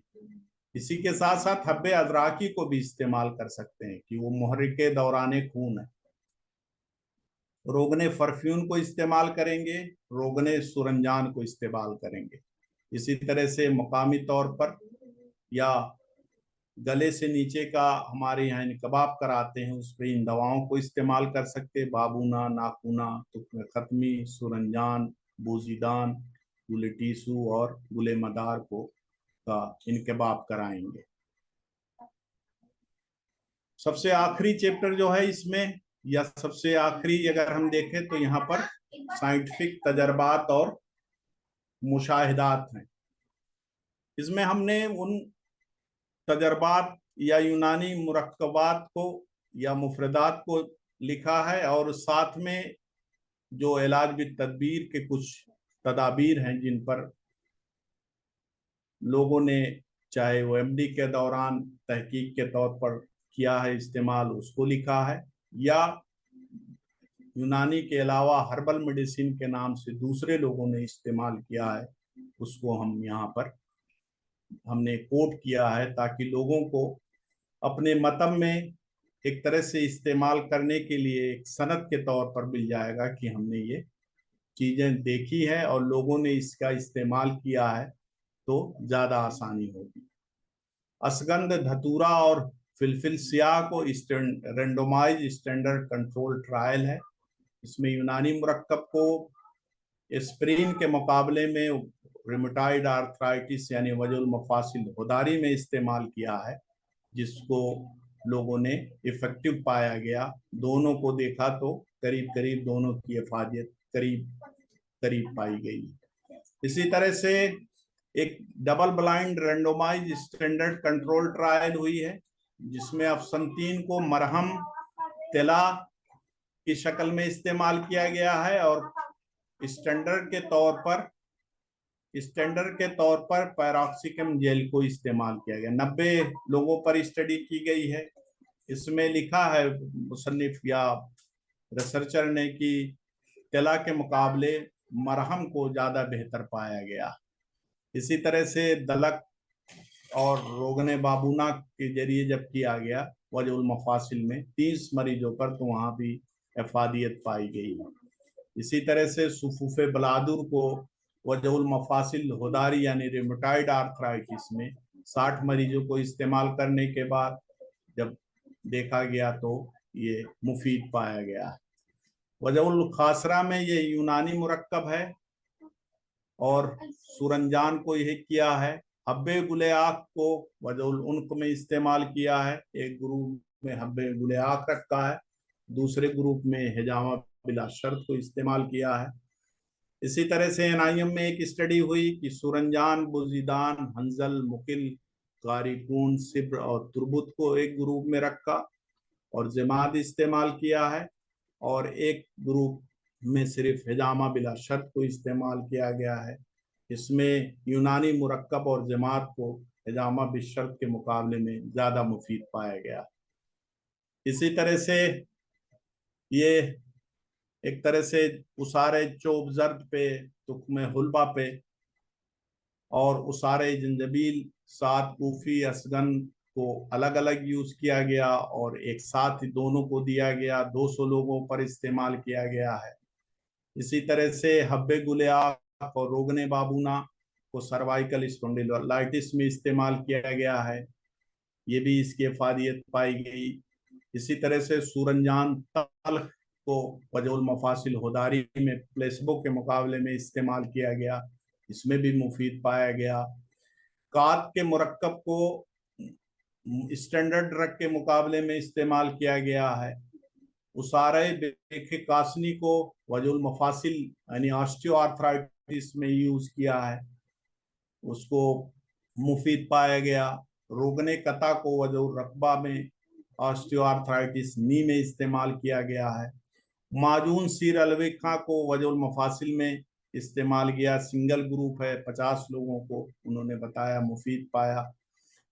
इसी के साथ साथ हब्बे अदराकी को भी इस्तेमाल कर सकते हैं कि वो मुहर्रिके दौराने खून है। रोगने फरफ्यून को इस्तेमाल करेंगे, रोगने सुरंजान को इस्तेमाल करेंगे। इसी तरह से मुकामी तौर पर या गले से नीचे का हमारे यहाँ कबाब कराते हैं उस पर इन दवाओं को इस्तेमाल कर सकते हैं। बाबूना, नाखूना, तुख्म खत्मी, सुरंजान, बोजीदान, गुल टीसू और गुल मदार को का इनकबाब कराएंगे। सबसे आखिरी चैप्टर जो है इसमें या सबसे आखिरी अगर हम देखें तो यहाँ पर साइंटिफिक तजर्बात और मुशाहिदात हैं। इसमें हमने उन तजर्बात या यूनानी मुरक्कबात को या मुफरदात को लिखा है, और साथ में जो इलाज भी तदबीर के कुछ तदाबीर हैं जिन पर लोगों ने चाहे वो एमडी के दौरान तहकीक के तौर पर किया है इस्तेमाल, उसको लिखा है, या यूनानी के अलावा हर्बल मेडिसिन के नाम से दूसरे लोगों ने इस्तेमाल किया है, उसको हम यहाँ पर हमने कोट किया है, ताकि लोगों को अपने मतम में एक तरह से इस्तेमाल करने के लिए एक सनद के तौर पर मिल जाएगा कि हमने ये चीज़ें देखी है और लोगों ने इसका इस्तेमाल किया है, तो ज़्यादा आसानी होगी। असगंध धतूरा और फिलफिल सियाह को रेंडोमाइज स्टैंडर्ड कंट्रोल ट्रायल है। इसमें यूनानी मुरक्कब को एस्प्रिन के मुकाबले में रिमेटॉइड आर्थराइटिस यानी वजुल मफासिल होदारी में इस्तेमाल किया है, जिसको लोगों ने इफेक्टिव पाया गया। दोनों को देखा तो करीब करीब दोनों की इफादियत करीब करीब पाई गई। इसी तरह से एक double blind randomize standard control trial हुई है, जिसमें अफसंतीन को मरहम तिला की शक्ल में इस्तेमाल किया गया है, और स्टैंडर्ड के तौर पर पैराक्सिकम जेल को इस्तेमाल किया गया। 90 लोगों पर स्टडी की गई है। इसमें लिखा है मुसन्निफ या रिसर्चर ने कि तिला के मुकाबले मरहम को ज्यादा बेहतर पाया गया। इसी तरह से दलक और रोगने बाबूना के जरिए जब किया गया वजुल मफासिल में 30 मरीजों पर, तो वहां भी इफादियत पाई गई। इसी तरह से सुफूफे बलादुर को वजुल मफासिल होदारी यानी रिमेटॉइड आर्थराइटिस में 60 मरीजों को इस्तेमाल करने के बाद जब देखा गया तो ये मुफीद पाया गया। वजुल खासरा में ये यूनानी मुरक्कब है और सुरंजान को यह किया है। हब्बे गुले आख को वजुल उन्क में इस्तेमाल किया है। एक ग्रुप में हब्बे गुले आख रखा है, दूसरे ग्रुप में हिजामा बिला शर्त को इस्तेमाल किया है। इसी तरह से एनआईएम में एक स्टडी हुई कि सुरंजान, बुजीदान, हंजल, मुकिल, कारिकून, सिब्र और तुरबुत को एक ग्रुप में रखा और जमात इस्तेमाल किया है, और एक ग्रुप में सिर्फ हिजामा बिला शर्त को इस्तेमाल किया गया है। इसमें यूनानी मुरक्कब और जमात को हिजामा बिशर्त के मुकाबले में ज्यादा मुफीद पाया गया। इसी तरह से ये एक तरह से उसारे चोब जर्द पे, तुकमे हुलबा पे और उसारे जंजबील साथ कूफी असगन को अलग अलग यूज किया गया और एक साथ ही दोनों को दिया गया। 200 लोगों पर इस्तेमाल किया गया है। इसी तरह से हब्बे गुले आख और रोगने बाबूना को सर्वाइकल स्पॉन्डिलोलाइटिस में इस्तेमाल किया गया है, ये भी इसकी इफादियत पाई गई। इसी तरह से सूरंजान तल्ख को वजुल मफासिल होदारी में प्लेसबो के मुकाबले में इस्तेमाल किया गया, इसमें भी मुफीद पाया गया। कात के मुरक्कब को स्टैंडर्ड ड्रग के मुकाबले में इस्तेमाल किया गया है। उसारे बेखे कासनी को वजुल मफासिल यानी ऑस्टियोआर्थराइटिस में यूज किया है, उसको मुफीद पाया गया। रोगने कता को वजुल रकबा में ऑस्टियोआर्थराइटिस नी में इस्तेमाल किया गया है। माजून सीर अलविखा को वजुल मफासिल में इस्तेमाल किया, सिंगल ग्रुप है, 50 लोगों को उन्होंने बताया, मुफीद पाया।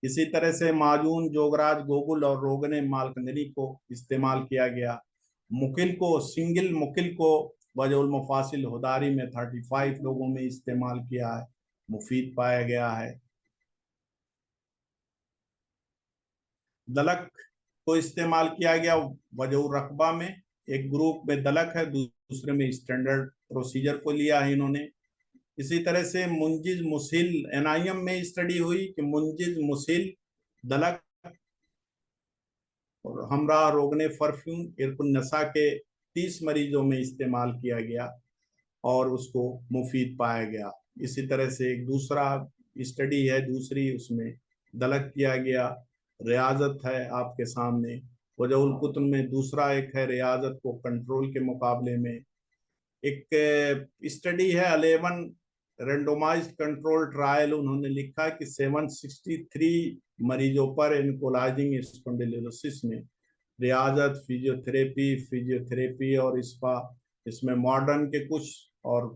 इसी तरह से माजून जोगराज गोगुल और रोगने मालकंदनी को इस्तेमाल किया गया। मुकिल को सिंगल मुकिल को वजुल मफासिल होदारी में 35 लोगों में इस्तेमाल किया है, मुफीद पाया गया है। दलक को इस्तेमाल किया गया वजुल रकबा में, एक ग्रुप में दलक है, दूसरे में स्टैंडर्ड प्रोसीजर को लिया है इन्होंने। इसी तरह से मुंजिज मुसिल एनआईएम में स्टडी हुई कि मुंजिज मुसिल दलक और हमरा रोगने परफ्यूम इरकुन नसा के 30 मरीजों में इस्तेमाल किया गया और उसको मुफीद पाया गया। इसी तरह से एक दूसरा स्टडी है दूसरी, उसमें दलक किया गया। रियाजत है आपके सामने, वजुल कुतुब में दूसरा एक है रियाजत को कंट्रोल के मुकाबले में। एक स्टडी है 11 रेंडोमाइज्ड कंट्रोल ट्रायल, उन्होंने लिखा कि 763 मरीजों पर एनकोलाइजिंग स्पॉन्डिलोसिस में रियाजत, फिजियोथेरेपी और स्पा, इसमें मॉडर्न के कुछ और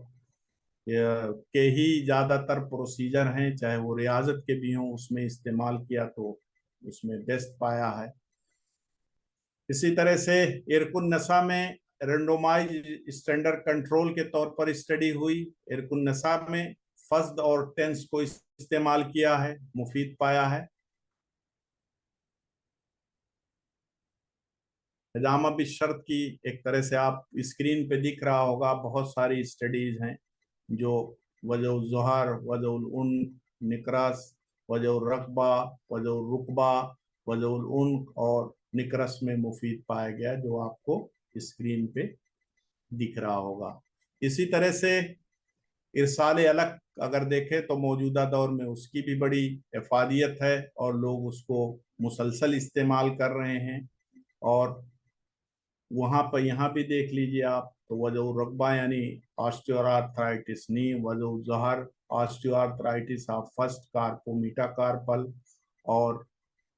के ही ज़्यादातर प्रोसीजर हैं, चाहे वो रियाजत के भी हों, उसमें इस्तेमाल किया तो उसमें बेस्ट पाया है। इसी तरह से इरकुन नसा में रेंडोमाइज स्टैंडर्ड कंट्रोल के तौर पर स्टडी हुई। इरकुन नसा में फस्द और टेंस को इस्तेमाल किया है, मुफीद पाया है। हिजामा भी शर्त की एक तरह से आप स्क्रीन पे दिख रहा होगा, बहुत सारी स्टडीज हैं जो वजह ज़ोहर, वजह उन, निकरस, वजह रकबा, वजह रुकबा, वजह उन और निकरस में मुफीद पाया गया, जो आपको स्क्रीन पे दिख रहा होगा। इसी तरह से इरसाल अलग अगर देखें तो मौजूदा दौर में उसकी भी बड़ी इफादियत है और लोग उसको मुसलसल इस्तेमाल कर रहे हैं। और वहां पर यहाँ भी देख लीजिए आप, तो वजह रकबा यानी ऑस्टियोआर्थराइटिस नी, वजह ज़हर ऑस्टियोआर्थराइटिस ऑफ फर्स्ट कार्पो मेटाकार्पल, और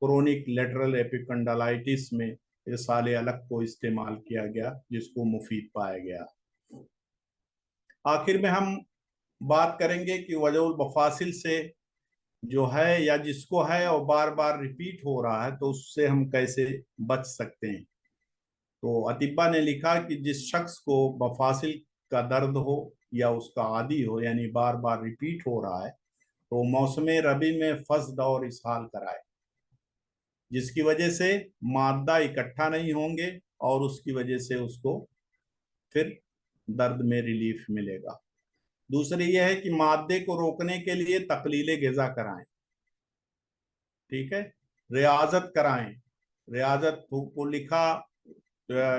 क्रोनिक लेटरल एपिकंडालाइटिस में इरसाल अलग को इस्तेमाल किया गया, जिसको मुफीद पाया गया। आखिर में हम बात करेंगे कि वजहुल मफासिल से जो है या जिसको है और बार बार रिपीट हो रहा है, तो उससे हम कैसे बच सकते हैं। तो अतिब्बा ने लिखा कि जिस शख्स को मफासिल का दर्द हो या उसका आदी हो, यानी बार बार रिपीट हो रहा है, तो मौसम रबी में फस्द और इसहाल कराए, जिसकी वजह से मादा इकट्ठा नहीं होंगे और उसकी वजह से उसको फिर दर्द में रिलीफ मिलेगा। दूसरी यह है कि मादे को रोकने के लिए तकलील ग़िज़ा कराएं, ठीक है, रियाजत कराएं। रियाजत को लिखा,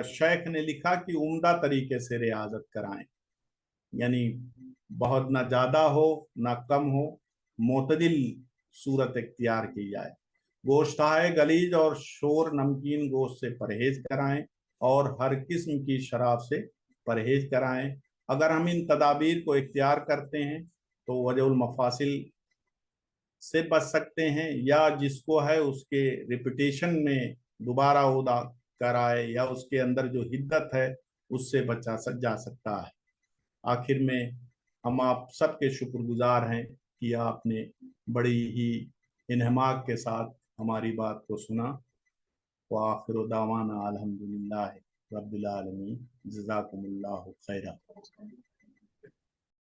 शेख ने लिखा कि उम्दा तरीके से रियाजत कराएं, यानी बहुत ना ज़्यादा हो ना कम हो, मोतदिल सूरत इख्तियार की जाए। गोश्त गलीज और शोर नमकीन गोश्त से परहेज कराएं और हर किस्म की शराब से परहेज कराएं। अगर हम इन तदाबीर को इख्तियार करते हैं तो वजहुल मफासिल से बच सकते हैं, या जिसको है उसके रिपीटेशन में दोबारा होदा कराए या उसके अंदर जो हिद्दत है उससे बचा जा सकता है। आखिर में हम आप सबके शुक्रगुजार हैं कि आपने बड़ी ही इन्हमाक के साथ हमारी बात को सुना। व आखिर दावाना अल्हम्दुलिल्लाह रब्बिल आलमीन, जज़ाकुमुल्लाहु खैरा।